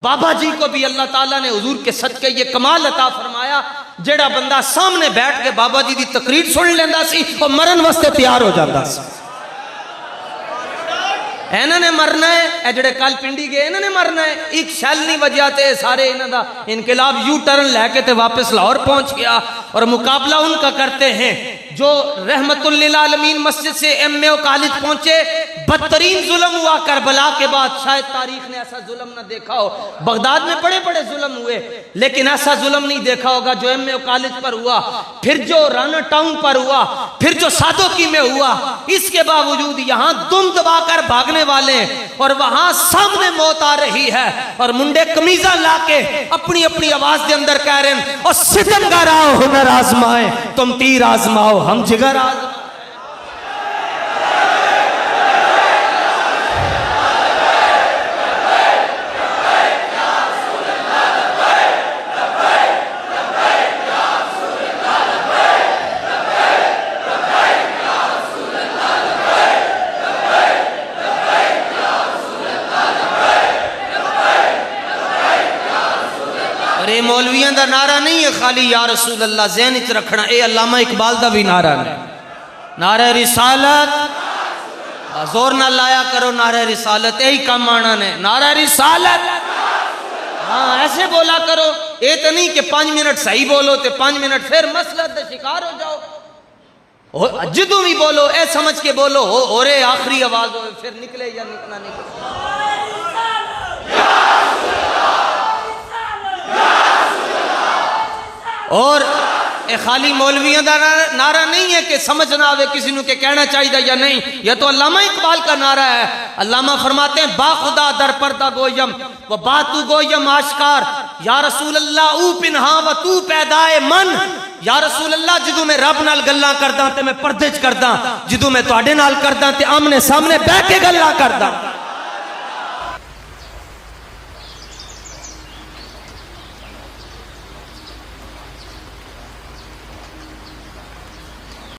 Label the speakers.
Speaker 1: बाबा जी को भी अल्लाह ताला ने हुजूर के सदके ये कमाल अता फरमाया, जेड़ा बंदा सामने बैठ के बाबा जी की तकरीर सुन लेंदा सी और मरण वास्ते तैयार हो जाता सी। इन्होंने मरना है, जेडे कल पिंडी गए इन्होंने मरना है, एक शैल नहीं वजह ते सारे इन्हों का इनकलाब यू टर्न लैके ते वापस लाहौर पहुंच गया। और मुकाबला उनका करते हैं जो रहमतुल लिल आलमीन मस्जिद से एमए कॉलेज पहुंचे। बदतरीन जुल्म हुआ करबला के बाद, शायद तारीख ने ऐसा जुल्म ना देखा हो। बगदाद में बड़े बड़े जुल्म हुए लेकिन ऐसा जुल्म नहीं देखा होगा जो एमए कॉलेज पर हुआ, फिर जो राना टाउन पर हुआ, फिर जो सादोकी में हुआ। इसके बावजूद यहाँ दुम दबाकर भागने वाले और वहां सामने मौत आ रही है और मुंडे कमीजा लाके अपनी अपनी आवाज के अंदर कह रहे हैं, और सितमगार आओ हुनर आजमाए, तुम तीर आजमाओ हम जिगर आजमाए। ये मौलवियों का नारा नहीं है खाली या रसूल अल्लाह ज़हन च रखना, ये अल्लामा इकबाल का भी नारा है। नारा रिसालत, जोर ना लाया करो नारा रिसालत, यही काम आना ने, नारा रिसालत। हाँ ऐसे बोला करो, ये तो नहीं कि 5 मिनट सही बोलो तो 5 मिनट फिर मसलत का शिकार हो जाओ। जिदू भी बोलो ए समझ के बोलो हो रे आखिरी आवाज हो, फिर निकले या निकला निकले। और ए खाली मौलवियों का नारा नहीं है कि समझ ना आवे किसी को कहना चाहिए या नहीं, यह तो अल्लामा इकबाल का नारा है। अल्लामा फरमाते हैं बाखुदा दर पर्दा गोयम व बातू गोयम आश्कार, या रसूल अल्लाह ऊ पिन्हा व तू पैदाए मन। या रसूल अल्लाह जिदू मैं रब नाल गल्लां करदा ते मैं पर्दे च करदा, जिदू मैं तुहाडे नाल करदा ते आमने सामने बैठ के गल्लां करदा।